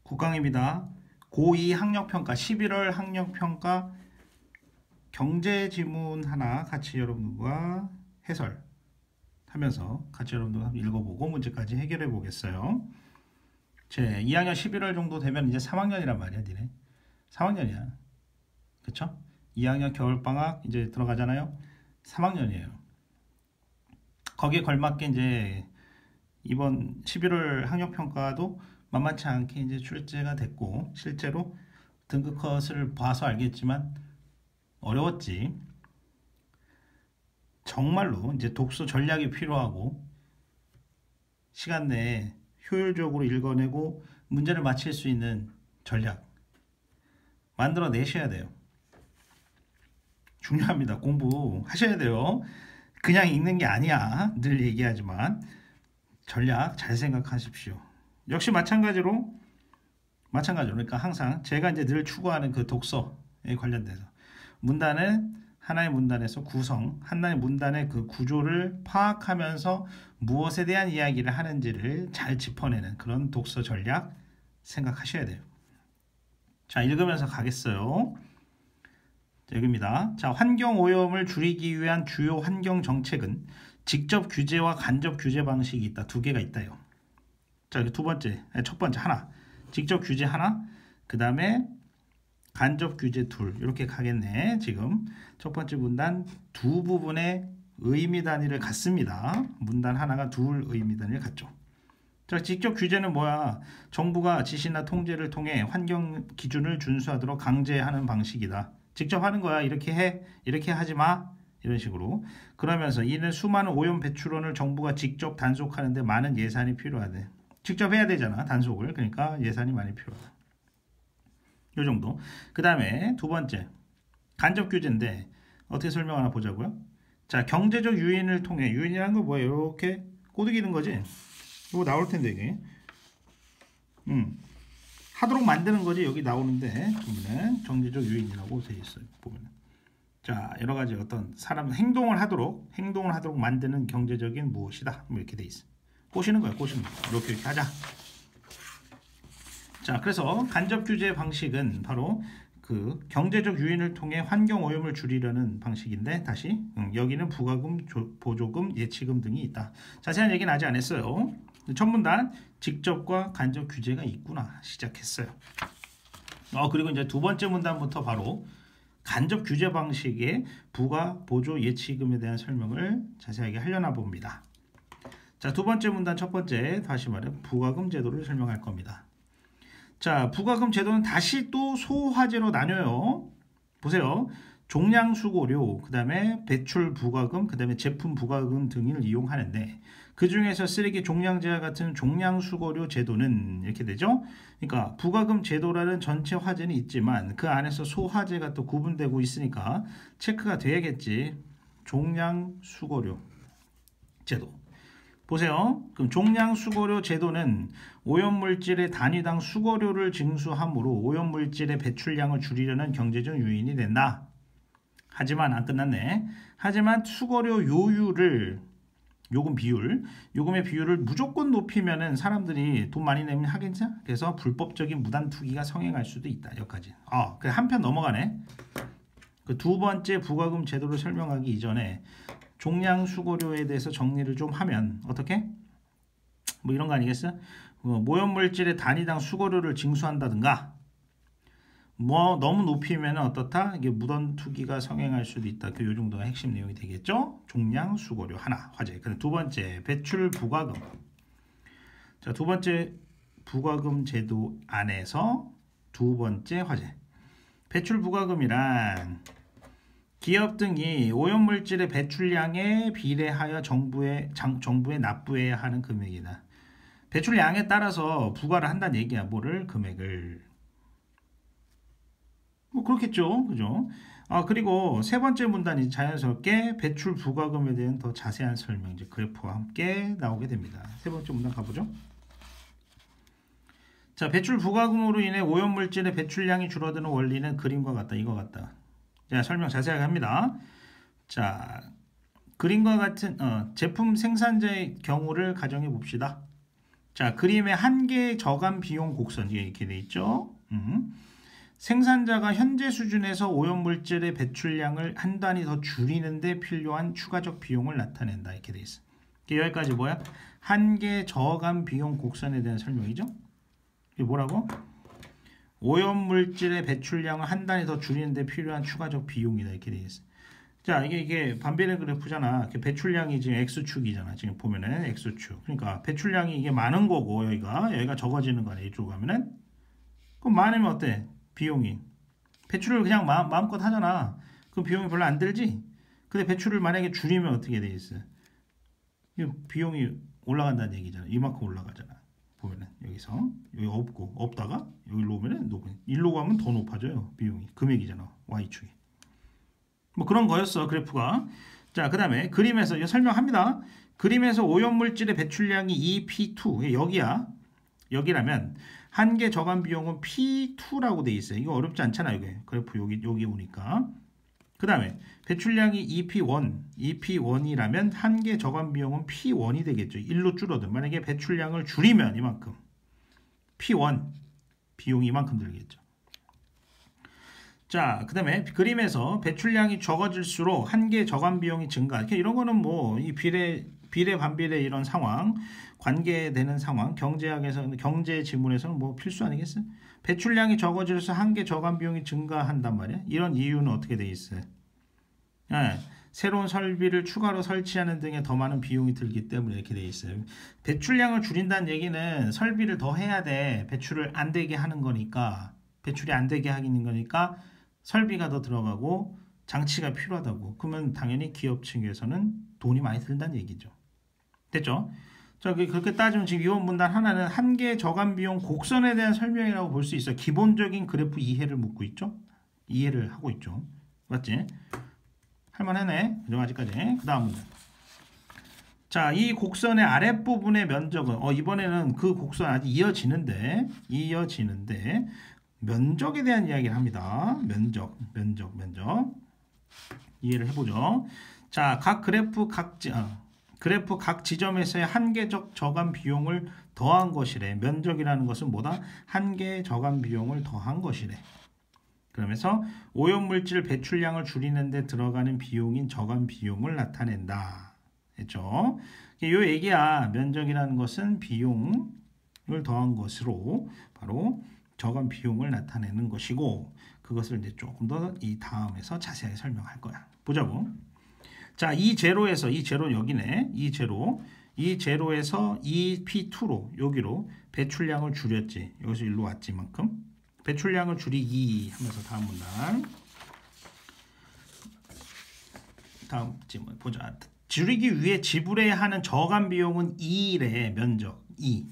국강입니다. 고2 학력평가 11월 학력평가 경제지문 하나 같이 여러분과 해설하면서 같이 여러분들 읽어보고 문제까지 해결해 보겠어요. 제 2학년 11월 정도 되면 이제 3학년이란 말이야. 니네 3학년이야. 그쵸? 2학년 겨울방학 이제 들어가잖아요. 3학년이에요. 거기에 걸맞게 이제 이번 11월 학력평가도 만만치 않게 이제 출제가 됐고, 실제로 등급 컷을 봐서 알겠지만 어려웠지. 정말로 이제 독서 전략이 필요하고 시간 내에 효율적으로 읽어내고 문제를 맞힐 수 있는 전략 만들어 내셔야 돼요. 중요합니다. 공부하셔야 돼요. 그냥 읽는 게 아니야. 늘 얘기하지만 전략 잘 생각하십시오. 역시 마찬가지로 그러니까 항상 제가 이제 늘 추구하는 그 독서에 관련돼서 문단은 하나의 문단에서 구성, 하나의 문단의 그 구조를 파악하면서 무엇에 대한 이야기를 하는지를 잘 짚어내는 그런 독서 전략 생각하셔야 돼요. 자, 읽으면서 가겠어요. 자, 여기입니다. 자, 환경 오염을 줄이기 위한 주요 환경 정책은 직접 규제와 간접 규제 방식이 있다. 두 개가 있다요. 자, 두 번째, 첫 번째 하나, 직접 규제 하나, 그 다음에 간접 규제 둘, 이렇게 가겠네. 지금 첫 번째 문단 두 부분의 의미 단위를 갖습니다. 문단 하나가 둘 의미 단위를 갖죠. 자, 직접 규제는 뭐야? 정부가 지시나 통제를 통해 환경 기준을 준수하도록 강제하는 방식이다. 직접 하는 거야. 이렇게 해, 이렇게 하지 마, 이런 식으로. 그러면서 이는 수많은 오염 배출원을 정부가 직접 단속하는데 많은 예산이 필요하대. 직접 해야 되잖아, 단속을. 그러니까 예산이 많이 필요하다. 요 정도. 그 다음에 두 번째 간접 규제인데 어떻게 설명하나 보자고요. 자, 경제적 유인을 통해, 유인이라는 거 뭐예요? 이렇게 꼬드기는 거지. 이거 나올 텐데 이게 하도록 만드는 거지. 여기 나오는데 보면은 경제적 유인이라고 되어 있어요. 보면은 자, 여러 가지 어떤 사람 행동을 하도록 만드는 경제적인 무엇이다. 뭐 이렇게 돼 있어. 꼬시는 거야, 꼬시는 거. 이렇게 하자. 자, 그래서 간접 규제 방식은 바로 그 경제적 유인을 통해 환경 오염을 줄이려는 방식인데, 다시 여기는 부가금, 보조금, 예치금 등이 있다. 자세한 얘기는 아직 안 했어요. 첫 문단 직접과 간접 규제가 있구나 시작했어요. 그리고 이제 두 번째 문단부터 바로 간접 규제 방식의 부가, 보조, 예치금에 대한 설명을 자세하게 하려나 봅니다. 자, 두 번째 문단 첫 번째, 다시 말해 부가금 제도를 설명할 겁니다. 자, 부가금 제도는 다시 또 소화제로 나뉘어요. 보세요. 종량수고료, 그 다음에 배출 부가금, 그 다음에 제품 부가금 등을 이용하는데, 그 중에서 쓰레기 종량제와 같은 종량수고료 제도는 이렇게 되죠. 그러니까 부가금 제도라는 전체 화제는 있지만 그 안에서 소화제가 또 구분되고 있으니까 체크가 돼야겠지. 종량수고료 제도. 보세요. 그럼 종량수거료 제도는 오염물질의 단위당 수거료를 징수함으로 오염물질의 배출량을 줄이려는 경제적 요인이 된다. 하지만 안 끝났네. 하지만 수거료 요율을, 요금의 비율을 무조건 높이면은 사람들이 돈 많이 내면 하겠지? 그래서 불법적인 무단 투기가 성행할 수도 있다. 여기까지. 그 한편 넘어가네. 그 두 번째 부가금 제도를 설명하기 이전에 종량수거료에 대해서 정리를 좀 하면 어떻게? 뭐 이런 거 아니겠어? 오염물질의 단위당 수거료를 징수한다든가, 뭐 너무 높이면 어떻다? 이게 무단 투기가 성행할 수도 있다. 요 정도가 핵심 내용이 되겠죠? 종량수거료 하나 화제. 두 번째 배출 부가금. 자, 두 번째 부가금 제도 안에서 두 번째 화제. 배출 부가금이란 기업 등이 오염물질의 배출량에 비례하여 정부에 납부해야 하는 금액이다. 배출량에 따라서 부과를 한다는 얘기야. 뭐를? 금액을. 뭐 그렇겠죠. 그죠? 그리고 세 번째 문단이 자연스럽게 배출 부과금에 대한 더 자세한 설명, 이제 그래프와 함께 나오게 됩니다. 세 번째 문단 가보죠. 자, 배출 부과금으로 인해 오염물질의 배출량이 줄어드는 원리는 그림과 같다. 이거 같다. 자, 설명 자세하게 합니다. 자, 그림과 같은 제품 생산자의 경우를 가정해 봅시다. 자, 그림의 한계 저감 비용 곡선 이렇게 돼 있죠. 생산자가 현재 수준에서 오염물질의 배출량을 한 단위 더 줄이는 데 필요한 추가적 비용을 나타낸다. 이렇게 돼 있어. 여기까지 뭐야? 한계 저감 비용 곡선에 대한 설명이죠. 이게 뭐라고? 오염물질의 배출량을 한 단위 더 줄이는 데 필요한 추가적 비용이다. 이렇게 돼 있어. 자, 이게 반비례 그래프잖아. 배출량이 지금 X축이잖아. 지금 보면은 X축. 그러니까 배출량이 이게 많은 거고 여기가 적어지는 거네. 이쪽으로 가면은. 그럼 많으면 어때? 비용이. 배출을 그냥 마음껏 하잖아. 그럼 비용이 별로 안 들지? 근데 배출을 만약에 줄이면 어떻게 돼 있어? 비용이 올라간다는 얘기잖아. 이만큼 올라가잖아. 보면은 여기서 여기 없다가 여기로 오면은 높은. 일로 가면 더 높아져요. 비용이. 금액이잖아. Y축이. 뭐 그런 거였어 그래프가. 자, 그 다음에 그림에서 설명합니다. 그림에서 오염물질의 배출량이 EP2 여기라면 한계 저감 비용은 P2라고 돼 있어요. 이거 어렵지 않잖아. 이게 그래프 여기 오니까. 그 다음에 배출량이 EP1이라면 한계 저감 비용은 P1이 되겠죠. 1로 줄어든. 만약에 배출량을 줄이면 이만큼 P1 비용이 이만큼 들겠죠. 자, 그 다음에 그림에서 배출량이 적어질수록 한계 저감 비용이 증가. 이런 거는 뭐 이 비례 반비례 이런 상황, 관계되는 상황, 경제 지문에서는 뭐 필수 아니겠어요? 배출량이 적어질수록 한계 저감 비용이 증가한단 말이야. 이런 이유는 어떻게 돼 있어요? 새로운 설비를 추가로 설치하는 등에 더 많은 비용이 들기 때문에 이렇게 돼 있어요. 배출량을 줄인다는 얘기는 설비를 더 해야 돼. 배출을 안 되게 하는 거니까. 배출이 안 되게 하는 거니까 설비가 더 들어가고 장치가 필요하다고. 그러면 당연히 기업 측에서는 돈이 많이 든다는 얘기죠. 됐죠? 자, 그렇게 따지면 지금 이원 분단 하나는 한계 저감 비용 곡선에 대한 설명이라고 볼 수 있어요. 기본적인 그래프 이해를 묻고 있죠? 이해를 하고 있죠. 맞지? 할만하네. 그죠? 아직까지. 그 다음 문제. 자, 이 곡선의 아랫부분의 면적은 이번에는 그 곡선 아직 이어지는데 면적에 대한 이야기를 합니다. 면적. 이해를 해보죠. 자, 각 그래프 각 지점에서의 한계적 저감 비용을 더한 것이래. 면적이라는 것은 뭐다? 한계 저감 비용을 더한 것이래. 그러면서 오염물질 배출량을 줄이는 데 들어가는 비용인 저감 비용을 나타낸다. 했죠? 이 얘기야. 면적이라는 것은 비용을 더한 것으로 바로 저감 비용을 나타내는 것이고, 그것을 이제 조금 더 이 다음에서 자세하게 설명할 거야. 보자고. 자, 이 제로에서 여기네. 이 제로에서 이 P2로 여기로 배출량을 줄였지. 여기서 일로 왔지 만큼. 배출량을 줄이기 하면서 다음 문단. 다음 질문 보자. 줄이기 위해 지불해야 하는 저감 비용은 2래. 면적 2.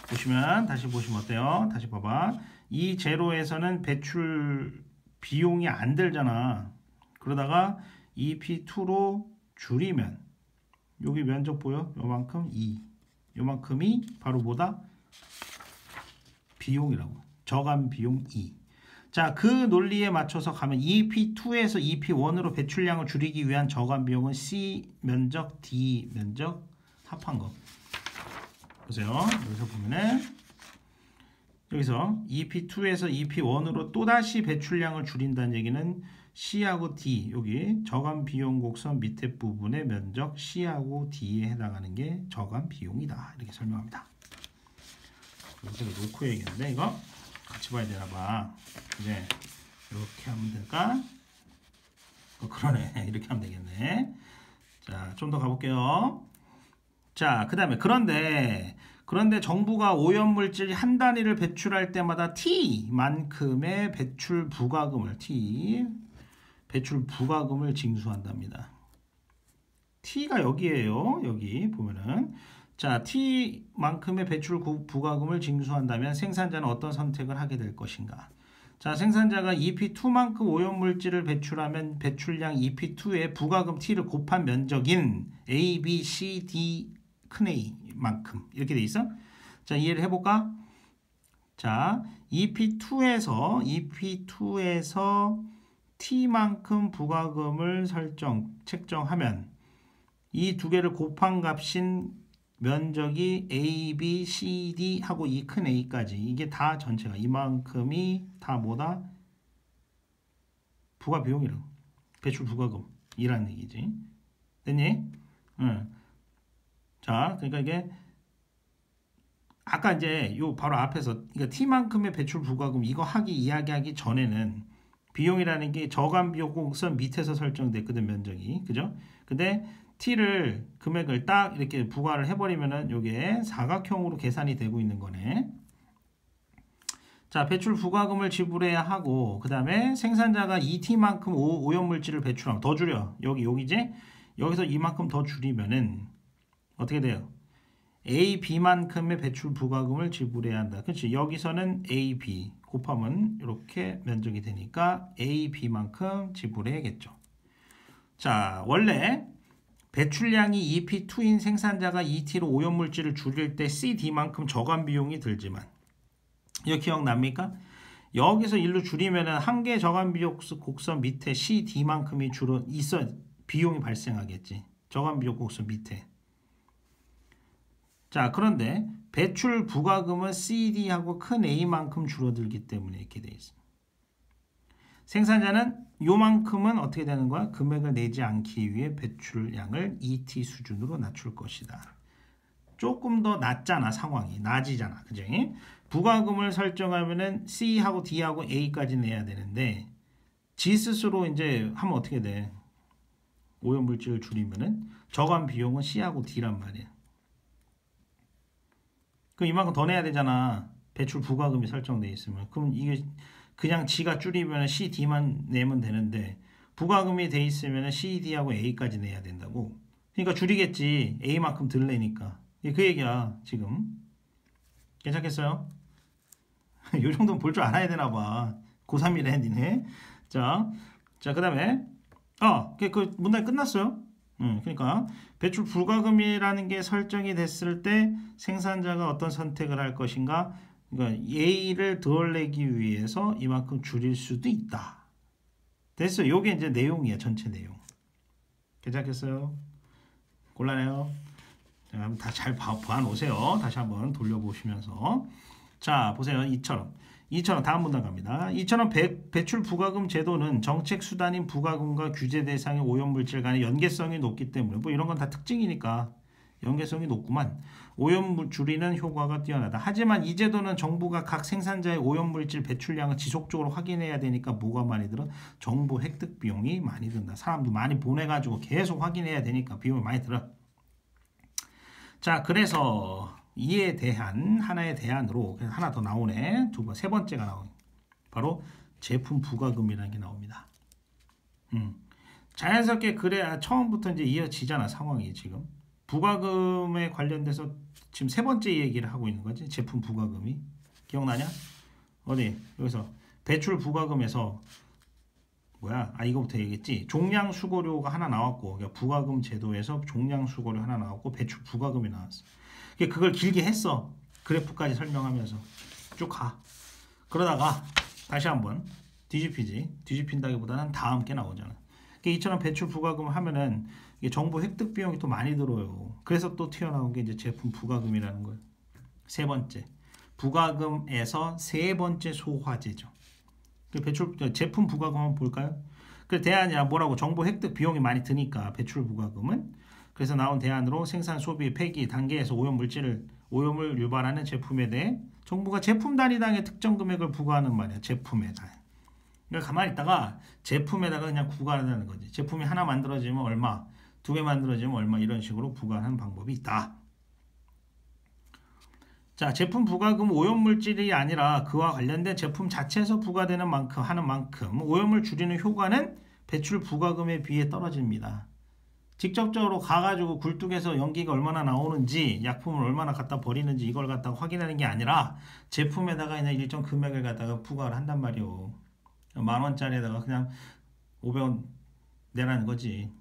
보시면 다시 보시면 어때요? 다시 봐봐. 이 제로에서는 배출 비용이 안 들잖아. 그러다가 이 P2로 줄이면 여기 면적 보여? 요만큼 2. 요만큼이 바로 뭐다? 비용이라고. 저감 비용 2. 자, 그 논리에 맞춰서 가면 EP2에서 EP1으로 배출량을 줄이기 위한 저감 비용은 C 면적, D 면적 합한 거. 보세요. 여기서 보면은 여기서 EP2에서 EP1으로 또다시 배출량을 줄인다는 얘기는 C하고 D, 여기 저감 비용 곡선 밑에 부분의 면적 C하고 D에 해당하는 게 저감 비용이다. 이렇게 설명합니다. 여기서 놓고 얘기했는데 이거 같이 봐야 되나 봐. 이제 이렇게 하면 될까? 그러네. 이렇게 하면 되겠네. 자, 좀 더 가볼게요. 자, 그 다음에 그런데 정부가 오염물질 한 단위를 배출할 때마다 T만큼의 배출 부과금을 징수한답니다. T가 여기에요. 여기 보면은 자, T만큼의 배출 부과금을 징수한다면 생산자는 어떤 선택을 하게 될 것인가? 자, 생산자가 EP2만큼 오염물질을 배출하면 배출량 EP2에 부과금 T를 곱한 면적인 A, B, C, D 큰 A만큼 이렇게 돼 있어? 자, 이해를 해볼까? 자, EP2에서 T만큼 부과금을 책정하면 이 두 개를 곱한 값인 면적이 A, B, C, D 하고 이 큰 A까지 이게 다 전체가 이만큼이 다 뭐다? 부가 비용이라고. 배출 부가금이라는 얘기지. 됐니? 응. 자, 그러니까 이게 아까 이제 요 바로 앞에서 그러니까 T만큼의 배출 부가금 이거 이야기하기 전에는 비용이라는 게 저감 비용 곡선 밑에서 설정됐거든 면적이. 그죠? 근데 T를 금액을 딱 이렇게 부과를 해버리면은 요게 사각형으로 계산이 되고 있는 거네. 자, 배출 부과금을 지불해야 하고 그 다음에 생산자가 2T만큼 오염물질을 배출하면 더 줄여. 여기지? 여기서 이만큼 더 줄이면은 어떻게 돼요? A, B만큼의 배출 부과금을 지불해야 한다. 그렇지? 여기서는 A, B 곱하면 이렇게 면적이 되니까 A, B만큼 지불해야겠죠. 자, 원래 배출량이 2P2인 생산자가 2T로 오염물질을 줄일 때 CD만큼 저감 비용이 들지만 이거 기억납니까? 여기서 일로 줄이면은 한 개 저감 비용 곡선 밑에 CD만큼이 있어 비용이 발생하겠지. 저감 비용 곡선 밑에. 자, 그런데 배출 부가금은 CD하고 큰 A만큼 줄어들기 때문에 이렇게 돼 있습니다. 생산자는 요만큼은 어떻게 되는 거야? 금액을 내지 않기 위해 배출량을 ET 수준으로 낮출 것이다. 조금 더 낮잖아, 상황이. 낮이잖아. 그죠? 부가금을 설정하면은 C하고 D하고 A까지 내야 되는데 지 스스로 이제 하면 어떻게 돼? 오염물질을 줄이면은 저감 비용은 C하고 D란 말이야. 그럼 이만큼 더 내야 되잖아. 배출 부가금이 설정돼 있으면. 그럼 이게 그냥 지가 줄이면 C, D만 내면 되는데 부가금이 돼 있으면 C, D하고 A까지 내야 된다고. 그러니까 줄이겠지. A만큼 덜 내니까. 그 얘기야 지금. 괜찮겠어요? 이 정도는 볼 줄 알아야 되나 봐. 고3이래 니네. 자, 그 다음에 그 문단이 끝났어요. 그러니까 배출 부가금이라는 게 설정이 됐을 때 생산자가 어떤 선택을 할 것인가. 그러니까 A를 덜 내기 위해서 이만큼 줄일 수도 있다. 됐어요. 요게 이제 내용이야. 전체 내용. 괜찮겠어요? 곤란해요? 다 잘 봐놓으세요. 다시 한번 돌려보시면서. 자, 보세요. 이처럼 다음 문단 갑니다. 이처럼 배출 부가금 제도는 정책 수단인 부가금과 규제 대상의 오염물질 간의 연계성이 높기 때문에 뭐 이런 건 다 특징이니까 연계성이 높구만. 오염물 줄이는 효과가 뛰어나다. 하지만 이 제도는 정부가 각 생산자의 오염물질 배출량을 지속적으로 확인해야 되니까 뭐가 많이 들어? 정보 획득 비용이 많이 든다. 사람도 많이 보내가지고 계속 확인해야 되니까 비용이 많이 들어. 자, 그래서 이에 대한 하나의 대안으로 하나 더 나오네. 세 번째가 나오네. 바로 제품 부가금이라는 게 나옵니다. 자연스럽게 그래야 처음부터 이제 이어지잖아, 상황이 지금. 부가금에 관련돼서 지금 세 번째 얘기를 하고 있는 거지. 제품 부가금이. 기억나냐? 어디? 여기서 배출 부가금에서 이거부터 얘기했지. 종량 수거료가 하나 나왔고, 그러니까 부가금 제도에서 종량 수거료 하나 나왔고, 배출 부가금이 나왔어. 그걸 길게 했어. 그래프까지 설명하면서 쭉 가. 그러다가 다시 한번 뒤집히지. 뒤집힌다기보다는 다 함께 나오잖아. 이처럼 배출 부가금을 하면은 이게 정보 획득 비용이 또 많이 들어요. 그래서 또 튀어나온 게 이제 제품 부가금이라는 거예요. 세 번째. 부가금에서 세 번째 소화제죠. 제품 부가금 한번 볼까요? 그 대안이야 뭐라고? 정보 획득 비용이 많이 드니까 배출 부가금은. 그래서 나온 대안으로 생산, 소비, 폐기 단계에서 오염을 유발하는 제품에 대해 정부가 제품 단위당의 특정 금액을 부과하는 말이야. 제품에다. 그러니까 가만히 있다가 제품에다가 그냥 부과하는 거지. 제품이 하나 만들어지면 얼마, 두 개 만들어지면 얼마 이런 식으로 부과하는 방법이 있다. 자, 제품 부가금 오염물질이 아니라 그와 관련된 제품 자체에서 부과되는 만큼 오염을 줄이는 효과는 배출 부가금에 비해 떨어집니다. 직접적으로 가가지고 굴뚝에서 연기가 얼마나 나오는지, 약품을 얼마나 갖다 버리는지 이걸 갖다가 확인하는 게 아니라 제품에다가 그냥 일정 금액을 갖다가 부과를 한단 말이오. 10,000원짜리에다가 그냥 500원 내라는 거지.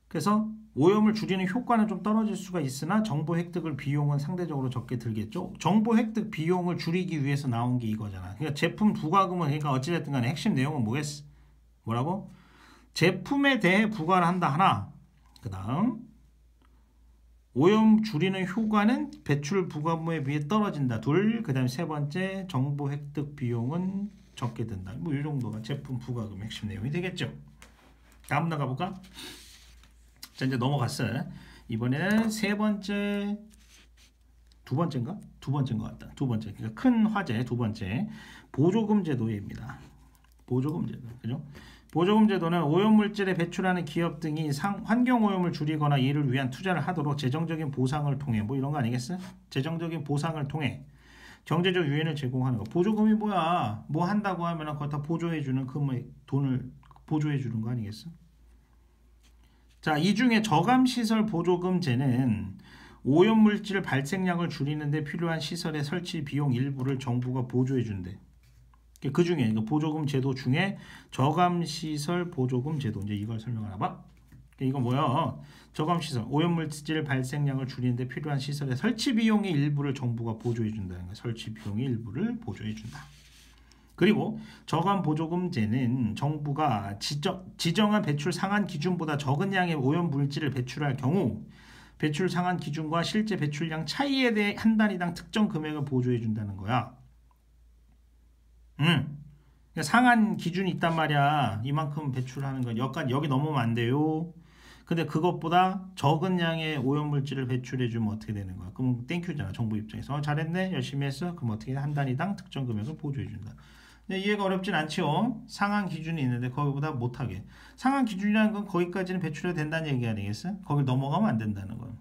그래서 오염을 줄이는 효과는 좀 떨어질 수가 있으나 정보 획득을 비용은 상대적으로 적게 들겠죠. 정보 획득 비용을 줄이기 위해서 나온 게 이거잖아. 그러니까 제품 부가금은 그러니까 어찌됐든 간에 핵심 내용은 뭐겠어? 뭐라고? 제품에 대해 부과를 한다 하나. 그 다음 오염 줄이는 효과는 배출 부가금에 비해 떨어진다. 둘, 그 다음에 세 번째 정보 획득 비용은 적게 든다. 뭐 이 정도가 제품 부가금 핵심 내용이 되겠죠. 다음 나가볼까? 자, 이제 넘어갔어요. 이번에는 세 번째, 두 번째인가? 두 번째인 것 같다. 두 번째, 그러니까 큰 화제 두 번째 보조금 제도입니다. 보조금 제도, 그죠? 보조금 제도는 오염물질을 배출하는 기업 등이 환경 오염을 줄이거나 이를 위한 투자를 하도록 재정적인 보상을 통해 뭐 이런 거 아니겠어요? 재정적인 보상을 통해 경제적 유인을 제공하는 거. 보조금이 뭐야? 뭐 한다고 하면 그거 다 보조해 주는 그 뭐 돈을 보조해 주는 거 아니겠어? 자, 이 중에 저감시설 보조금제는 오염물질 발생량을 줄이는 데 필요한 시설의 설치 비용 일부를 정부가 보조해 준대. 그 중에 보조금 제도 중에 저감시설 보조금 제도, 이제 이걸 설명하나 봐. 이거 뭐야? 저감시설 오염물질 발생량을 줄이는 데 필요한 시설의 설치 비용의 일부를 정부가 보조해 준다는 거야. 설치 비용의 일부를 보조해 준다. 그리고 저감 보조금제는 정부가 지정한 배출 상한 기준보다 적은 양의 오염 물질을 배출할 경우 배출 상한 기준과 실제 배출량 차이에 대해 한 단위당 특정 금액을 보조해 준다는 거야. 그러니까 상한 기준이 있단 말이야. 이만큼 배출하는 건 여기 넘으면 안 돼요. 근데 그것보다 적은 양의 오염물질을 배출해주면 어떻게 되는 거야? 그럼 땡큐잖아. 정부 입장에서. 잘했네. 열심히 했어. 그럼 어떻게 한 단위당 특정 금액을 보조해준다. 근데 이해가 어렵진 않죠. 상한 기준이 있는데 거기보다 못하게. 상한 기준이라는 건 거기까지는 배출해도 된다는 얘기 아니겠어? 거길 넘어가면 안 된다는 거야.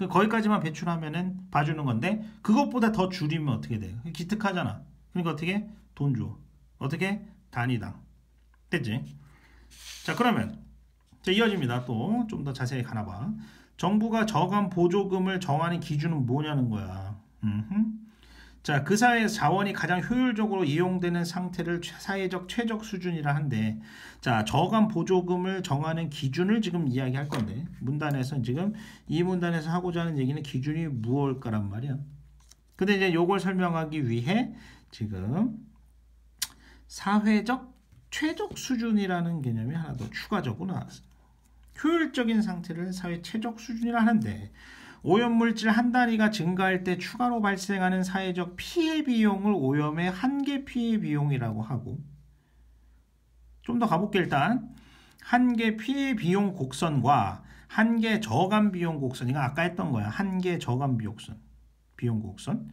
거기까지만 배출하면은 봐주는 건데 그것보다 더 줄이면 어떻게 돼? 기특하잖아. 그러니까 어떻게? 돈 줘. 어떻게? 단위당. 됐지? 자, 그러면 자, 이어집니다. 또 좀 더 자세히 가나봐. 정부가 저감 보조금을 정하는 기준은 뭐냐는 거야. 자, 그 사회의 자원이 가장 효율적으로 이용되는 상태를 사회적 최적 수준이라 한데, 자, 저감 보조금을 정하는 기준을 지금 이야기할 건데, 문단에서 지금 이 문단에서 하고자 하는 얘기는 기준이 무엇일까란 말이야. 근데 이제 요걸 설명하기 위해 지금 사회적 최적 수준이라는 개념이 하나 더 추가적으로 나왔어. 효율적인 상태를 사회 최적 수준이라 하는데 오염물질 한 단위가 증가할 때 추가로 발생하는 사회적 피해 비용을 오염의 한계 피해 비용이라고 하고, 좀 더 가볼게. 일단 한계 피해 비용 곡선과 한계 저감 비용 곡선, 이거 아까 했던 거야. 한계 저감 비용 곡선.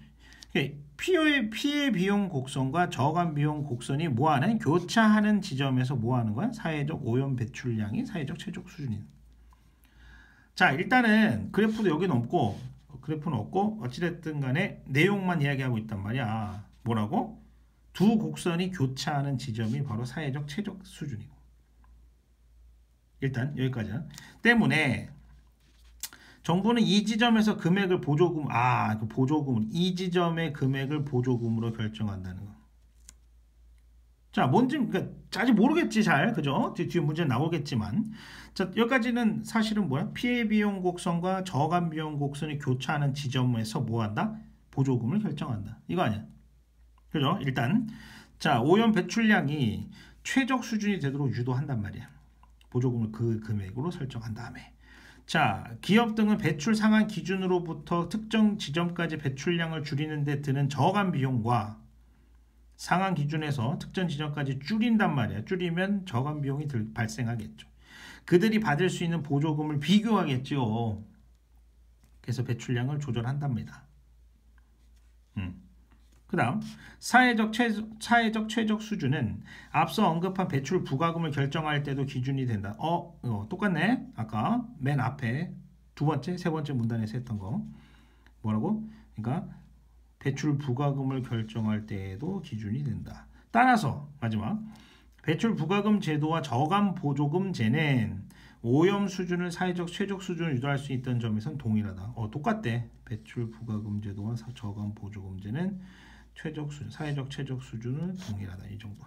피해 비용 곡선과 저감 비용 곡선이 뭐하는? 교차하는 지점에서 뭐하는 거야? 사회적 오염 배출량이 사회적 최적 수준이다. 자, 일단은 그래프도 여기는 없고 그래프는 없고 어찌됐든 간에 내용만 이야기하고 있단 말이야. 뭐라고? 두 곡선이 교차하는 지점이 바로 사회적 최적 수준이고, 일단 여기까지야. 때문에 정부는 이 지점에서 금액을 보조금, 그 보조금을 이 지점의 금액을 보조금으로 결정한다는 거. 자, 뭔지 그러니까 아직 모르겠지 잘, 그죠? 뒤에 문제 나오겠지만, 자, 여기까지는 사실은 뭐야? 피해 비용 곡선과 저감 비용 곡선이 교차하는 지점에서 뭐한다? 보조금을 결정한다. 이거 아니야? 그죠? 일단 자, 오염 배출량이 최적 수준이 되도록 유도한단 말이야. 보조금을 그 금액으로 설정한 다음에, 자, 기업 등은 배출 상한 기준으로부터 특정 지점까지 배출량을 줄이는 데 드는 저감 비용과 상한 기준에서 특정 지점까지 줄인단 말이야. 줄이면 저감 비용이 발생하겠죠. 그들이 받을 수 있는 보조금을 비교하겠죠. 그래서 배출량을 조절한답니다. 그 다음 사회적 최적 수준은 앞서 언급한 배출 부가금을 결정할 때도 기준이 된다. 똑같네. 아까 맨 앞에 두 번째, 세 번째 문단에서 했던 거. 뭐라고? 그러니까 배출 부가금을 결정할 때에도 기준이 된다. 따라서 마지막 배출 부가금 제도와 저감 보조금제는 오염 수준을 사회적 최적 수준을 유도할 수 있다는 점에선 동일하다. 똑같대. 배출 부가금 제도와 저감 보조금제는 최적 수준, 사회적 최적 수준은 동일하다. 이 정도.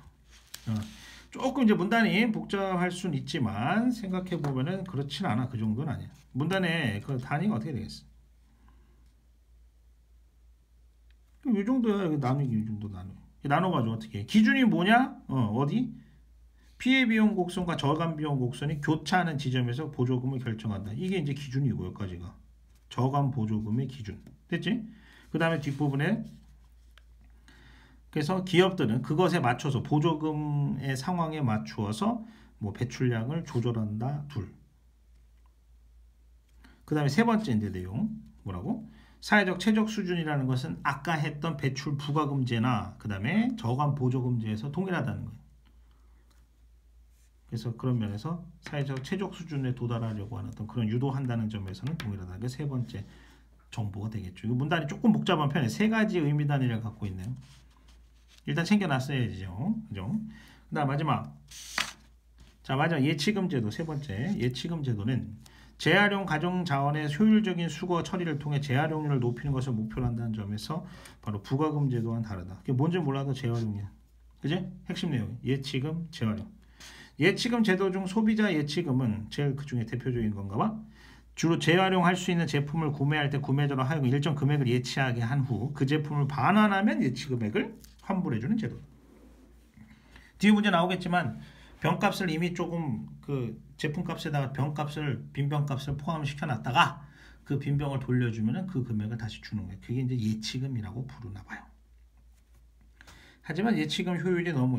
조금 이제 문단이 복잡할 수는 있지만 생각해 보면은 그렇진 않아. 그 정도는 아니야. 문단의 그 단위가 어떻게 되겠어? 이 정도야. 나누기 이 정도 나눠가지고 어떻게 해? 기준이 뭐냐? 어디? 피해 비용 곡선과 저감 비용 곡선이 교차하는 지점에서 보조금을 결정한다. 이게 이제 기준이고 여기까지가 저감 보조금의 기준. 됐지? 그 다음에 뒷부분에 그래서 기업들은 그것에 맞춰서 보조금의 상황에 맞추어서 뭐 배출량을 조절한다. 둘. 그 다음에 세 번째 이제 내용 뭐라고? 사회적 최적 수준이라는 것은 아까 했던 배출 부가금제나 그 다음에 저감 보조금제에서 동일하다는 거예요. 그래서 그런 면에서 사회적 최적 수준에 도달하려고 하는 어떤 그런 유도한다는 점에서는 동일하다는 게 세 번째 정보가 되겠죠. 이 문단이 조금 복잡한 편에 세 가지 의미 단위를 갖고 있네요. 일단 챙겨놨어야죠. 그죠? 그 다음 마지막. 자, 마지막 예치금제도 세 번째. 예치금제도는 재활용 가정자원의 효율적인 수거 처리를 통해 재활용률을 높이는 것을 목표로 한다는 점에서 바로 부가금제도와는 다르다. 그게 뭔지 몰라도 재활용이야. 그지? 핵심 내용. 예치금, 재활용. 예치금 제도 중 소비자 예치금은 제일 그 중에 대표적인 건가 봐. 주로 재활용할 수 있는 제품을 구매할 때 구매자로 하여금 일정 금액을 예치하게 한 후 그 제품을 반환하면 예치 금액을 환불해주는 제도. 뒤에 문제 나오겠지만 병값을 이미 조금 그 제품값에다가 병값을 빈병값을 포함시켜 놨다가 그 빈병을 돌려주면은 그 금액을 다시 주는 거예요. 그게 이제 예치금이라고 부르나 봐요. 하지만 예치금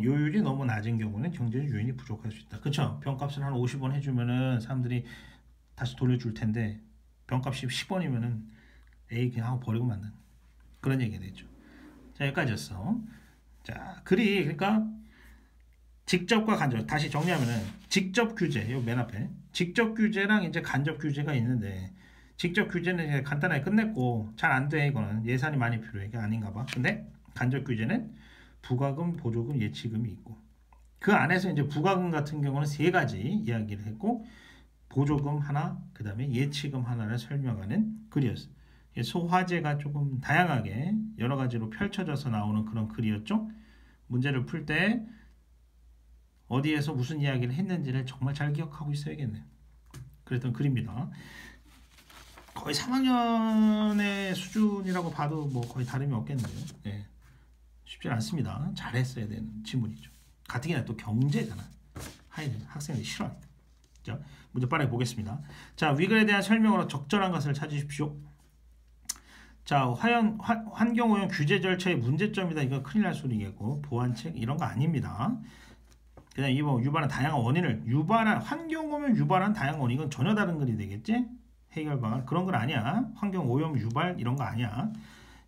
요율이 너무 낮은 경우는 경제적 요인이 부족할 수 있다. 그렇죠? 병값을 한 50원 해주면은 사람들이 다시 돌려줄 텐데 병값이 10원이면은 에이 그냥 하고 버리고 만든 그런 얘기가 되죠. 자, 여기까지였어. 자, 그러니까 직접과 간접 다시 정리하면은 직접 규제 요 맨 앞에 직접 규제랑 이제 간접 규제가 있는데 직접 규제는 이제 간단하게 끝냈고 잘 안 돼. 이거는 예산이 많이 필요해. 이게 아닌가 봐. 근데 간접 규제는 부가금, 보조금, 예치금이 있고 그 안에서 이제 부가금 같은 경우는 세 가지 이야기를 했고 보조금 하나, 그 다음에 예치금 하나를 설명하는 글이었어요. 소화제가 조금 다양하게 여러 가지로 펼쳐져서 나오는 그런 글이었죠. 문제를 풀 때 어디에서 무슨 이야기를 했는지를 정말 잘 기억하고 있어야겠네요. 그랬던 글입니다. 거의 3학년의 수준이라고 봐도 뭐 거의 다름이 없겠네요. 네. 쉽지 않습니다. 잘했어야 되는 지문이죠. 가뜩이나 또 경제잖아. 학생들이 싫어하니까. 자, 문제 빠르게 보겠습니다. 자, 위글에 대한 설명으로 적절한 것을 찾으십시오. 자, 환경오염 규제 절차의 문제점이다. 이거 큰일 날 소리겠고 보완책 이런 거 아닙니다. 그냥 이 뭐 유발한 다양한 원인을 환경오염 유발한 다양한 원인 이건 전혀 다른 글이 되겠지? 해결 방안 그런 건 아니야. 환경오염 유발 이런 거 아니야.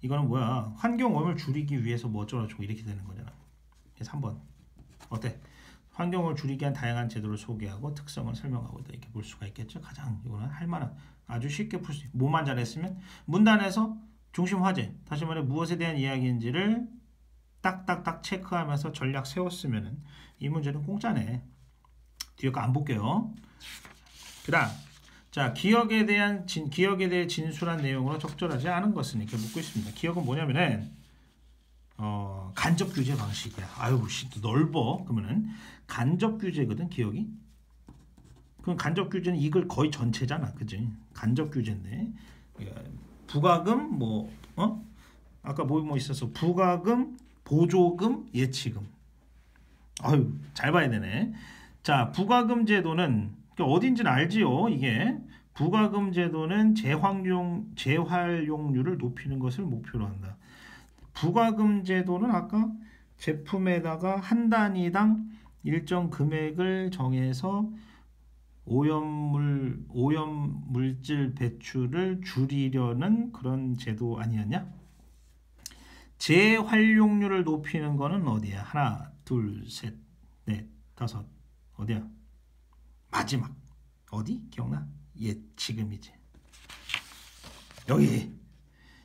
이거는 뭐야? 환경오염을 줄이기 위해서 뭐 어쩌고저쩌고 이렇게 되는 거잖아. 그래서 3번 어때? 환경을 줄이기 위한 다양한 제도를 소개하고 특성을 설명하고 있다. 이렇게 볼 수가 있겠죠. 가장 이거는 할만한 아주 쉽게 풀 수 있고 뭐만 잘했으면 문단에서 중심 화제 다시 말해 무엇에 대한 이야기인지를 딱딱딱 체크하면서 전략 세웠으면은 이 문제는 공짜네. 뒤에 거 안 볼게요. 그다음 자 기억에 대해 진술한 내용으로 적절하지 않은 것은 이렇게 묻고 있습니다. 기억은 뭐냐면은 간접 규제 방식이야. 아유, 또 넓어. 그러면은 간접 규제거든, 기억이. 그럼 간접 규제는 이걸 거의 전체잖아, 그지? 간접 규제인데 부가금 아까 뭐 있었어? 부가금, 보조금, 예치금. 아유, 잘 봐야 되네. 자, 부가금 제도는 어딘지는 알지요. 이게 부가금 제도는 재활용률을 높이는 것을 목표로 한다. 부가금 제도는 아까 제품에다가 한 단위당 일정 금액을 정해서 오염물질 배출을 줄이려는 그런 제도 아니었냐? 재활용률을 높이는 거는 어디야? 하나, 둘, 셋, 넷, 다섯. 어디야? 마지막. 어디? 기억나? 예치금이지. 여기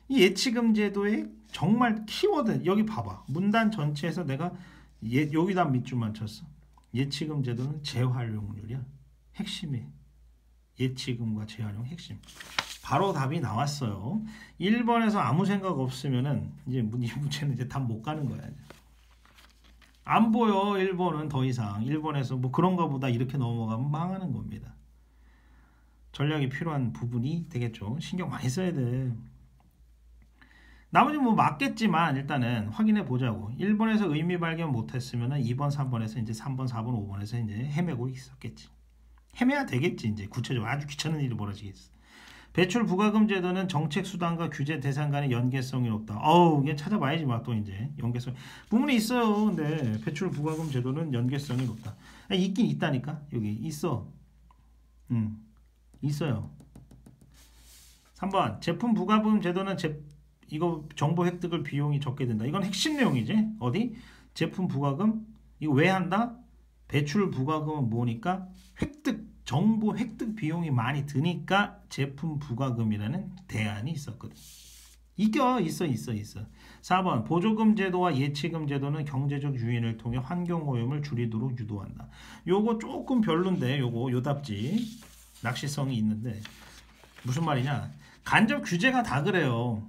이 예치금 제도의 정말 키워드 여기 봐봐. 문단 전체에서 내가 여기다 밑줄만 쳤어. 예치금 제도는 재활용률이야. 핵심이 예치금과 재활용 핵심. 바로 답이 나왔어요. 1번에서 아무 생각 없으면은 이제 이 문제는 이제 답 못 가는 거야. 안 보여. 1번은 더 이상 1번에서 뭐 그런가 보다 이렇게 넘어가면 망하는 겁니다. 전략이 필요한 부분이 되겠죠. 신경 많이 써야 돼. 나머지 뭐 맞겠지만 일단은 확인해 보자고. 1번에서 의미 발견 못했으면은 2번, 3번에서 이제 3번, 4번, 5번에서 이제 헤매고 있었겠지. 헤매야 되겠지. 이제 구체적으로 아주 귀찮은 일이 벌어지겠어. 배출 부과금 제도는 정책 수단과 규제 대상 간의 연계성이 높다. 어우, 이게 찾아봐야지 또 이제 연계성 부분이 있어요. 근데 배출 부과금 제도는 연계성이 높다. 있긴 있다니까. 여기 있어. 있어요. 3번 제품 부과금 제도는 이거 정보 획득을 비용이 적게 든다. 이건 핵심 내용이지. 어디? 제품 부과금 이거 왜 한다? 배출 부과금은 뭐니까 정보 획득 비용이 많이 드니까 제품 부과금이라는 대안이 있었거든. 있어. 4번 보조금 제도와 예치금 제도는 경제적 유인을 통해 환경 오염을 줄이도록 유도한다. 요거 조금 별론데 요 답지 낚시성이 있는데 무슨 말이냐? 간접 규제가 다 그래요.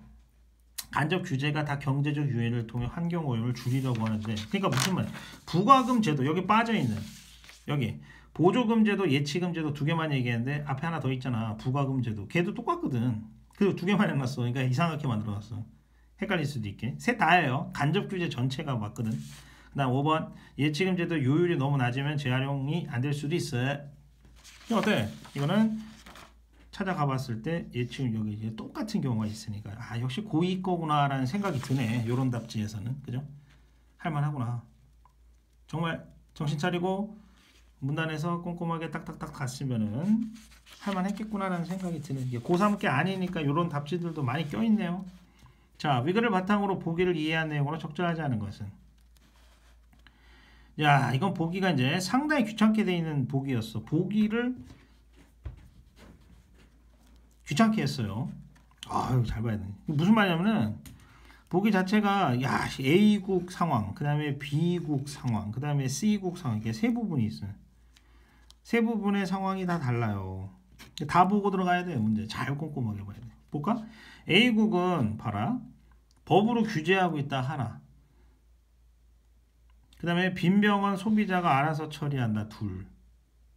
간접 규제가 다 경제적 유인을 통해 환경 오염을 줄이려고 하는데 그러니까 무슨 말? 부과금 제도 여기 빠져 있는 여기 보조금 제도, 예치금 제도 두 개만 얘기했는데 앞에 하나 더 있잖아. 부과금 제도. 걔도 똑같거든. 그리고 두 개만 해놨어. 그러니까 이상하게 만들어놨어. 헷갈릴 수도 있게. 셋 다예요. 간접 규제 전체가 맞거든. 그 다음 5번 예치금 제도 요율이 너무 낮으면 재활용이 안 될 수도 있어요. 어때? 이거는 찾아가 봤을 때 예치금 여기 이제 똑같은 경우가 있으니까 역시 고2 거구나 라는 생각이 드네. 요런 답지에서는. 그죠? 할만하구나. 정말 정신 차리고 문단에서 꼼꼼하게 딱딱딱 갔으면은 할만했겠구나라는 생각이 드는 게 고3 게 아니니까 이런 답지들도 많이 껴있네요. 자, 위글을 바탕으로 보기를 이해한 내용으로 적절하지 않은 것은 야 이건 보기가 이제 상당히 귀찮게 되어 있는 보기였어. 보기를 귀찮게 했어요. 잘 봐야 돼. 무슨 말이냐면은 보기 자체가 A국 상황, 그 다음에 B국 상황, 그 다음에 C국 상황 이렇게 세 부분이 있어요. 세 부분의 상황이 다 달라요. 다 보고 들어가야 돼요. 문제 잘 꼼꼼하게 봐야 돼. 볼까? A국은 봐라. 법으로 규제하고 있다 하나. 그 다음에 빈병은 소비자가 알아서 처리한다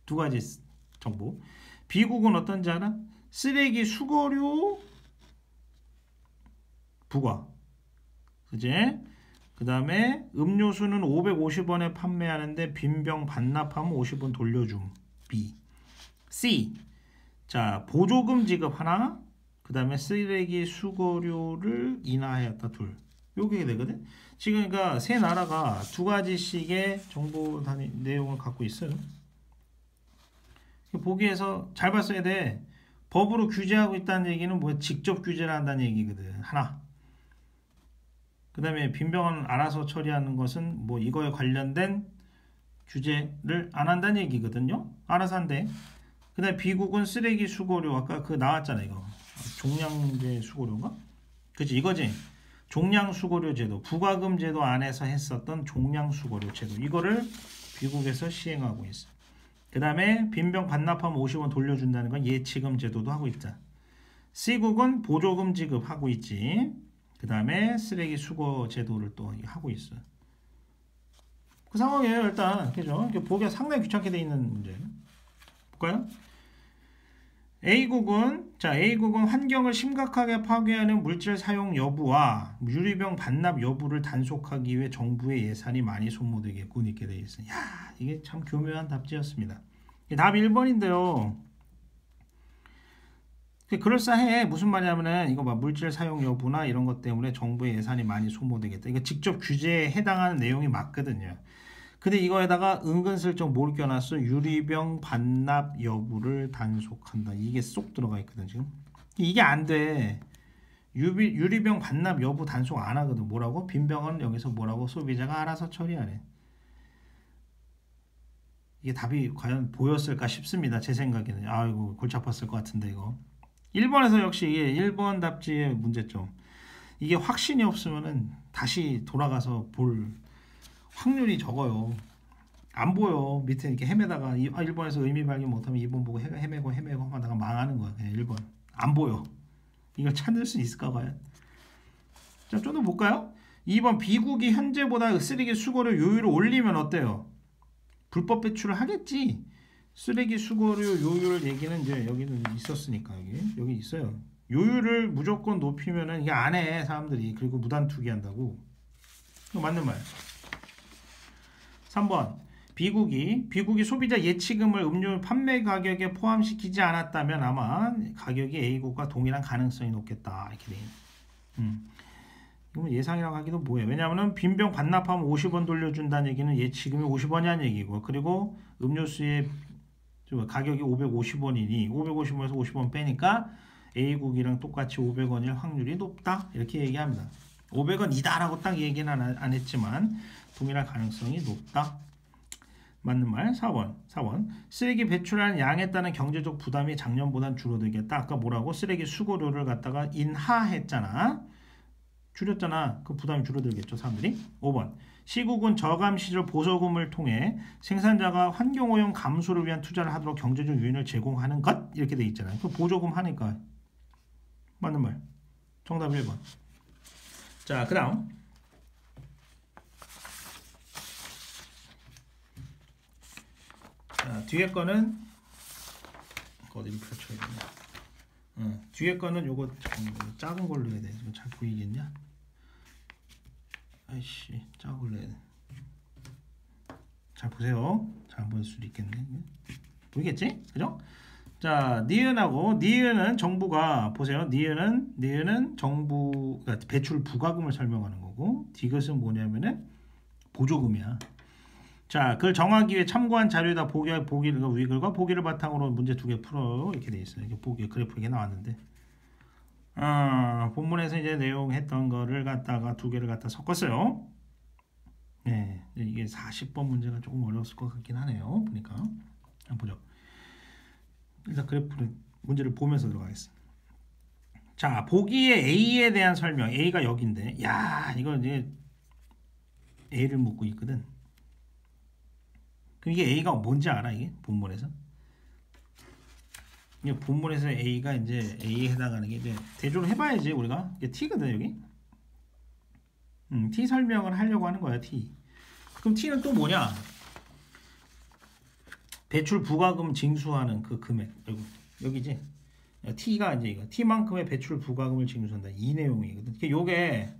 두 가지 정보. B국은 어떤지 알아? 쓰레기 수거료 부과. 그제? 그 다음에 음료수는 550원에 판매하는데 빈병 반납하면 50원 돌려줌. B. C. 자, 보조금 지급 하나. 그 다음에 쓰레기 수거료를 인하하였다 둘. 요게 되거든. 지금 그러니까 세 나라가 두 가지씩의 정보 내용을 갖고 있어요. 보기에서 잘 봤어야 돼. 법으로 규제하고 있다는 얘기는 뭐 직접 규제를 한다는 얘기거든. 하나. 그 다음에 빈병은 알아서 처리하는 것은 뭐 이거에 관련된 규제를 안 한다는 얘기거든요. 알아서 한대. 그 다음에 B국은 쓰레기 수거료 아까 그 나왔잖아 이거. 종량제 수거료인가? 그치 이거지. 종량 수거료 제도 부과금 제도 안에서 했었던 종량 수거료 제도 이거를 B국에서 시행하고 있어. 그 다음에 빈병 반납하면 50원 돌려준다는 건 예치금 제도도 하고 있다. C국은 보조금 지급하고 있지. 그 다음에 쓰레기 수거 제도를 또 하고 있어. 그 상황이에요 일단. 그죠? 보기가 상당히 귀찮게 돼 있는 문제. 볼까요? A국은 환경을 심각하게 파괴하는 물질 사용 여부와 유리병 반납 여부를 단속하기 위해 정부의 예산이 많이 소모되겠군 있게 돼 있어. 야, 이게 참 교묘한 답지였습니다. 답 1번인데요. 그럴싸해. 무슨 말이냐면은 이거 봐 물질 사용 여부나 이런 것 때문에 정부의 예산이 많이 소모되겠다. 이거 직접 규제에 해당하는 내용이 맞거든요. 근데 이거에다가 은근슬쩍 뭘 껴놨어? 유리병 반납 여부를 단속한다. 이게 쏙 들어가 있거든 지금. 이게 안 돼. 유리병 반납 여부 단속 안 하거든. 뭐라고? 빈병은 여기서 뭐라고? 소비자가 알아서 처리하래. 이게 답이 과연 보였을까 싶습니다. 제 생각에는. 아이고 골치 아팠을 것 같은데 이거. 1번에서 역시 이게 1번 답지의 문제점. 이게 확신이 없으면은 다시 돌아가서 볼 확률이 적어요. 안 보여. 밑에 이렇게 헤매다가 1번에서 의미 발견 못하면 2번 보고 헤매고 하다가 망하는 거야. 1번. 안 보여. 이걸 찾을 수 있을까 과연? 자, 좀 더 볼까요? 2번 B국이 현재보다 쓰레기 수거료 요율을 올리면 어때요? 불법 배출을 하겠지. 쓰레기 수거료 요율 얘기는 이제 여기는 있었으니까 여기 있어요. 요율을 무조건 높이면은 이게 안 해 사람들이. 그리고 무단 투기한다고. 이거 맞는 말. 3번 B국이 소비자 예치금을 음료 판매 가격에 포함시키지 않았다면 아마 가격이 A국과 동일한 가능성이 높겠다 이렇게 돼 있네. 이건 예상이라고 하기도 뭐해. 왜냐하면 빈병 반납하면 50원 돌려준다는 얘기는 예치금이 50원이라는 얘기고, 그리고 음료수의 가격이 550원이니 550원에서 50원 빼니까 A국이랑 똑같이 500원일 확률이 높다 이렇게 얘기합니다. 500원이다라고 딱 얘기는 안 했지만 동일한 가능성이 높다. 맞는 말. 4번 쓰레기 배출하는 양에 따른 경제적 부담이 작년보단 줄어들겠다. 아까 뭐라고? 쓰레기 수거료를 갖다가 인하했잖아. 줄였잖아. 그 부담이 줄어들겠죠, 사람들이. 5번 시국은 저감 시절 보조금을 통해 생산자가 환경오염 감소를 위한 투자를 하도록 경제적 요인을 제공하는 것 이렇게 돼 있잖아요. 그 보조금 하니까 맞는 말. 정답 1번. 자, 그 다음 뒤에 거는 어디를 펼쳐야 되냐? 뒤에 거는 요거 작은 걸로 해야 돼. 잘 보이겠냐? 아이씨, 작은 걸로 해야 돼. 잘 보세요. 잘 안 보일 수도 있겠네. 보이겠지? 그죠? 자, 니은은 정부가 보세요. 니은은 정부 그러니까 배출 부과금을 설명하는 거고, 디귿은 뭐냐면은 보조금이야. 자, 그걸 정하기 위해 참고한 자료에다 위글과 보기를 바탕으로 문제 2개 풀어 이렇게 돼 있어요. 이게 보기 그래프 이게 나왔는데, 본문에서 이제 내용 했던 거를 갖다가 2개를 갖다 섞었어요. 네, 이게 40번 문제가 조금 어려웠을 것 같긴 하네요. 보니까 한번 보죠. 일단 그래프를 문제를 보면서 들어가겠습니다. 자, 보기의 A에 대한 설명. A가 여기인데, 야, 이거 이제 A를 묻고 있거든. 그럼 이게 A가 뭔지 알아? 이게 본문에서? 이게 본문에서 A가 이제 A에 해당하는 게 이제 대조를 해봐야지 우리가. 이게 T거든 여기. T 설명을 하려고 하는 거야 T. 그럼 T는 또 뭐냐? 배출 부과금 징수하는 그 금액. 여기지. T가 이제 이거. T만큼의 배출 부과금을 징수한다. 이 내용이거든. 요게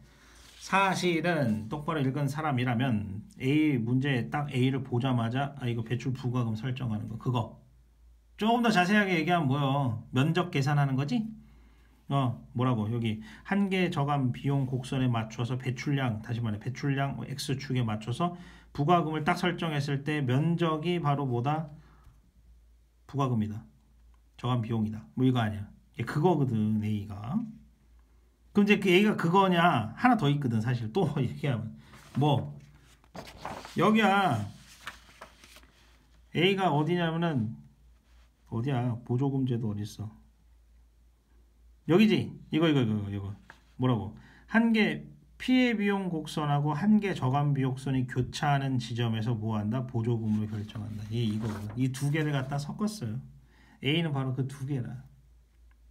사실은 똑바로 읽은 사람이라면 A 문제 딱 A를 보자마자 이거 배출 부과금 설정하는 거 그거 조금 더 자세하게 얘기하면 뭐요? 면적 계산하는 거지? 뭐라고 여기 한계 저감 비용 곡선에 맞춰서 배출량 다시 말해 배출량 X축에 맞춰서 부과금을 딱 설정했을 때 면적이 바로 뭐다? 부과금이다. 저감 비용이다. 뭐 이거 아니야. 그거거든 A가. 그럼 이제 그 A가 그거냐? 하나 더 있거든 사실. 또 얘기하면 뭐 여기야. A가 어디냐면은 어디야? 보조금 제도 어디 있어? 여기지. 이거 뭐라고? 한계 피해 비용 곡선하고 한계 저감 비용선이 교차하는 지점에서 뭐한다? 보조금으로 결정한다. 이거거든. 이 두 개를 갖다 섞었어요. A는 바로 그 두 개라.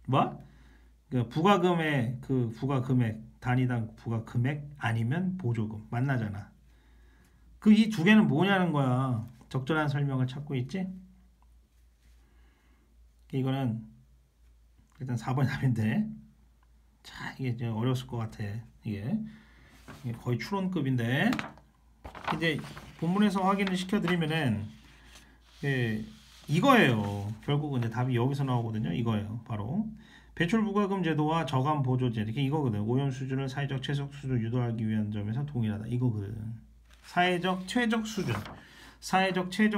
뭐? 그러니까 부과금의 그 부과 금액 단위당 부과 금액 아니면 보조금 만나잖아. 그 이 두 개는 뭐냐는 거야. 적절한 설명을 찾고 있지. 이거는 일단 4번 답인데, 자 이게 이제 어려웠을 것 같아. 이게 거의 추론급인데 이제 본문에서 확인을 시켜드리면은 이거예요. 결국은 이제 답이 여기서 나오거든요. 이거예요. 바로. 배출 부과금 제도와 저감 보조제 이렇게 이거거든. 오염 수준을 사회적 최적 수준으로 유도하기 위한 점에서 동일하다. 이거거든. 사회적 최적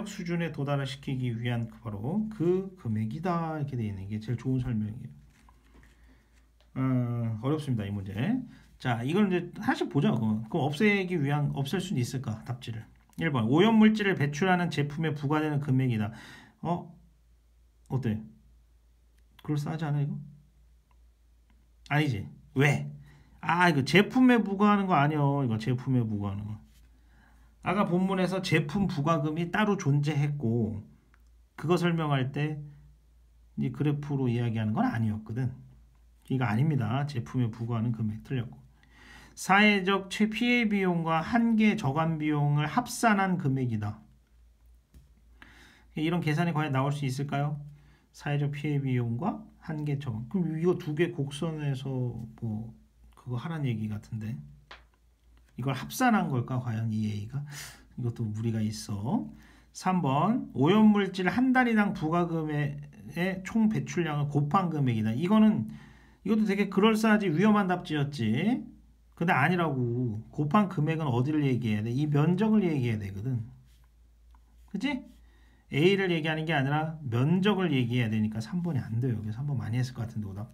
수준에 도달을 시키기 위한 바로 그 금액이다. 이렇게 되어 있는 게 제일 좋은 설명이에요. 어렵습니다. 이 문제. 자, 이걸 이제 하나씩 보자. 그럼 없애기 위한 없앨 수는 있을까? 답지를. 1번 오염 물질을 배출하는 제품에 부과되는 금액이다. 어때? 그럴싸하지 않아 이거? 아니지. 왜? 이거 제품에 부과하는 거 아니요. 이거 제품에 부과하는 거. 아까 본문에서 제품 부과금이 따로 존재했고 그거 설명할 때 이 그래프로 이야기하는 건 아니었거든. 이거 아닙니다. 제품에 부과하는 금액 틀렸고. 사회적 피해 비용과 한계 저감 비용을 합산한 금액이다. 이런 계산이 과연 나올 수 있을까요? 사회적 피해 비용과 한계 저감. 그럼 이거 두 개 곡선에서 뭐 그거 하라는 얘기 같은데 이걸 합산한 걸까 과연 이 A가? 이것도 무리가 있어. 3번 오염물질 한 단위당 부가금의 총 배출량을 곱한 금액이다. 이것도 되게 그럴싸하지 위험한 답지였지. 근데 아니라고. 곱한 금액은 어디를 얘기해야 돼? 이 면적을 얘기해야 되거든. 그치? A를 얘기하는 게 아니라 면적을 얘기해야 되니까 3번이 안 돼요. 그래서 3번 많이 했을 것 같은데 오답.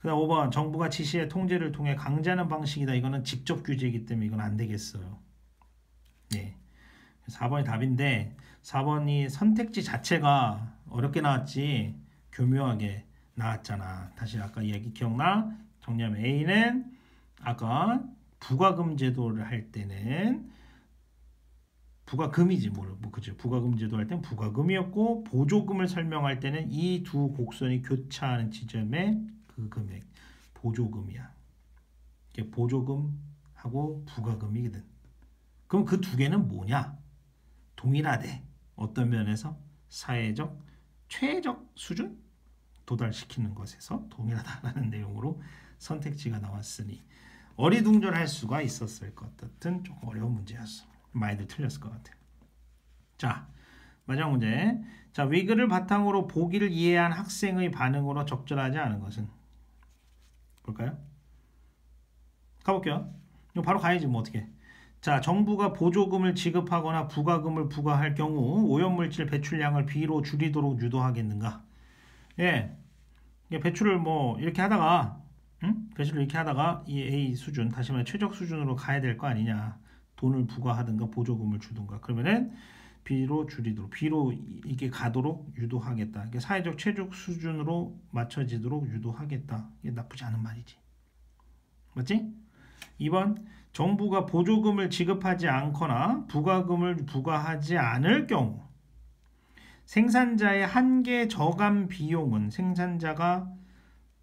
그 다음 5번 정부가 지시의 통제를 통해 강제하는 방식이다. 이거는 직접 규제이기 때문에 이건 안 되겠어요. 예. 4번이 답인데 4번이 선택지 자체가 어렵게 나왔지 교묘하게 나왔잖아. 다시 아까 이야기 기억나? 정리하면 A는 아까 부가금 제도를 할 때는 부가금이지 그죠? 부가금 제도 할 때는 부가금이었고 보조금을 설명할 때는 이 두 곡선이 교차하는 지점의 그 금액 보조금이야. 이게 보조금하고 부가금이거든. 그럼 그 두 개는 뭐냐? 동일하대. 어떤 면에서? 사회적 최적 수준 도달시키는 것에서 동일하다라는 내용으로 선택지가 나왔으니 어리둥절할 수가 있었을 것 같은 조금 어려운 문제였어. 많이들 틀렸을 것 같아. 자, 마지막 문제. 자, 위글을 바탕으로 보기를 이해한 학생의 반응으로 적절하지 않은 것은? 볼까요? 가볼게요. 이거 바로 가야지 뭐 어떻게. 자, 정부가 보조금을 지급하거나 부가금을 부과할 경우 오염물질 배출량을 B로 줄이도록 유도하겠는가? 예, 배출을 뭐 이렇게 하다가 배출을 이렇게 하다가 이 A 수준, 다시 말해 최적 수준으로 가야 될 거 아니냐? 돈을 부과하든가 보조금을 주든가 그러면은 B로 줄이도록 B로 이게 가도록 유도하겠다. 이게 사회적 최적 수준으로 맞춰지도록 유도하겠다. 이게 나쁘지 않은 말이지. 맞지? 2번 정부가 보조금을 지급하지 않거나 부가금을 부과하지 않을 경우 생산자의 한계 저감 비용은 생산자가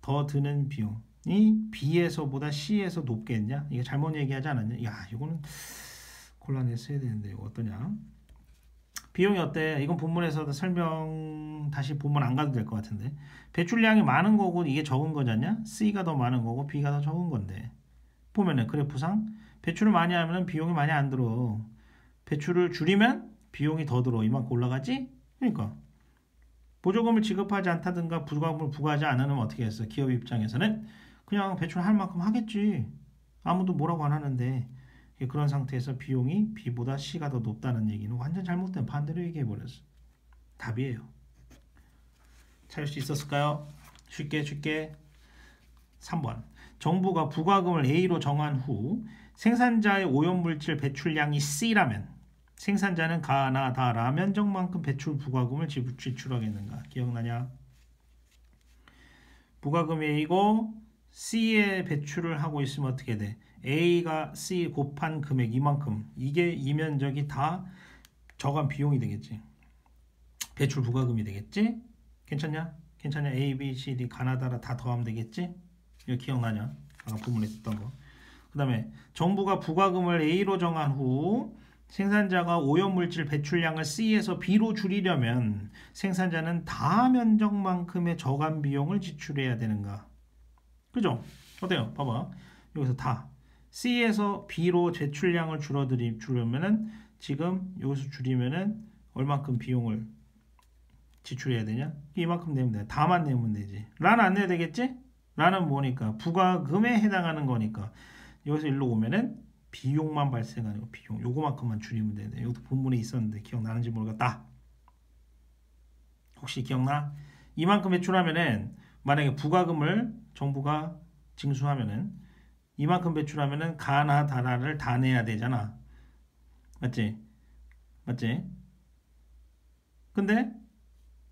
더 드는 비용이 B에서보다 C에서 높겠냐? 이게 잘못 얘기하지 않았냐? 야, 이거는 곤란했어야 되는데 이거 어떠냐? 비용이 어때? 이건 본문에서도 설명 다시 본문 안 가도 될 것 같은데 배출량이 많은 거고 이게 적은 거잖냐? C가 더 많은 거고 B가 더 적은 건데 보면은 그래프상 배출을 많이 하면 비용이 많이 안 들어. 배출을 줄이면 비용이 더 들어. 이만큼 올라가지? 그러니까 보조금을 지급하지 않다든가 부가금을 부과하지 않으면 어떻게 했어? 기업 입장에서는 그냥 배출할 만큼 하겠지. 아무도 뭐라고 안 하는데 그런 상태에서 비용이 B보다 C가 더 높다는 얘기는 완전 잘못된 반대로 얘기해버렸어. 답이에요. 찾을 수 있었을까요? 쉽게 3번 정부가 부가금을 A로 정한 후 생산자의 오염물질 배출량이 C라면 생산자는 가나 다라 면적만큼 배출 부가금을 지출하겠는가? 기억나냐? 부가금이 A고 C에 배출을 하고 있으면 어떻게 돼? A가 C 곱한 금액 이만큼 이게 이 면적이 다 저감 비용이 되겠지. 배출 부가금이 되겠지? 괜찮냐? A, B, C, D 가나다라 다 더하면 되겠지? 이거 기억나냐? 아까 부문에 썼던 거. 그 다음에 정부가 부가금을 A로 정한 후 생산자가 오염물질 배출량을 C에서 B로 줄이려면 생산자는 다 면적만큼의 저감 비용을 지출해야 되는가? 그죠? 어때요? 봐봐. 여기서 다 C에서 B로 배출량을 줄이려면은 지금 여기서 줄이면은 얼만큼 비용을 지출해야 되냐? 이만큼 내면 돼. 다만 내면 되지. 란 안 내야 되겠지? 라는 뭐니까 부가금에 해당하는 거니까 여기서 일로 오면은 비용만 발생하는 거 비용 요거만큼만 줄이면 되는데 이것도 본문에 있었는데 기억나는지 모르겠다. 혹시 기억나? 이만큼 배출하면은 만약에 부가금을 정부가 징수하면은 이만큼 배출하면은 가나 다라를 다 내야 되잖아. 맞지? 근데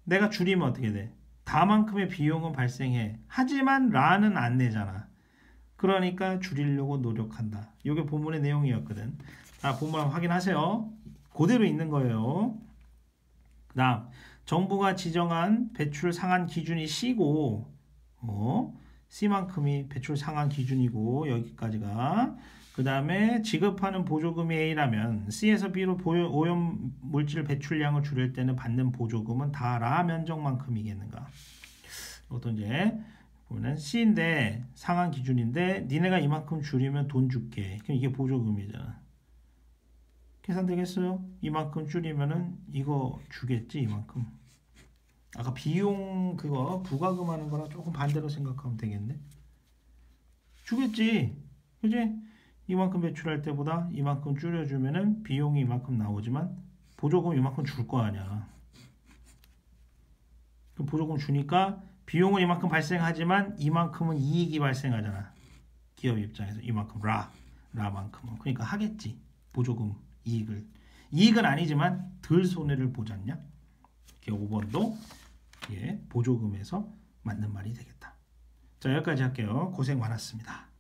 내가 줄이면 어떻게 돼? 다만큼의 비용은 발생해. 하지만 라는 안 내잖아. 그러니까 줄이려고 노력한다. 이게 본문의 내용이었거든. 본문 확인하세요. 그대로 있는 거예요. 그 다음 정부가 지정한 배출 상한 기준이 C고 C만큼이 배출 상한 기준이고 여기까지가 그 다음에 지급하는 보조금이 A라면 C에서 B로 오염물질 배출량을 줄일 때는 받는 보조금은 다 라 면적만큼이겠는가. 이것도 이제 보면 C인데 상한 기준인데 니네가 이만큼 줄이면 돈 줄게. 그럼 이게 보조금이잖아. 계산되겠어요? 이만큼 줄이면은 이거 주겠지, 이만큼. 아까 비용 그거 부가금 하는 거랑 조금 반대로 생각하면 되겠네. 주겠지, 그지? 이만큼 배출할 때보다 이만큼 줄여주면은 비용이 이만큼 나오지만 보조금 이만큼 줄 거 아니야. 그럼 보조금 주니까 비용은 이만큼 발생하지만 이만큼은 이익이 발생하잖아. 기업 입장에서 이만큼 라만큼은. 그러니까 하겠지. 보조금 이익은 아니지만 덜 손해를 보지 않냐? 5번도 보조금에서 맞는 말이 되겠다. 자, 여기까지 할게요. 고생 많았습니다.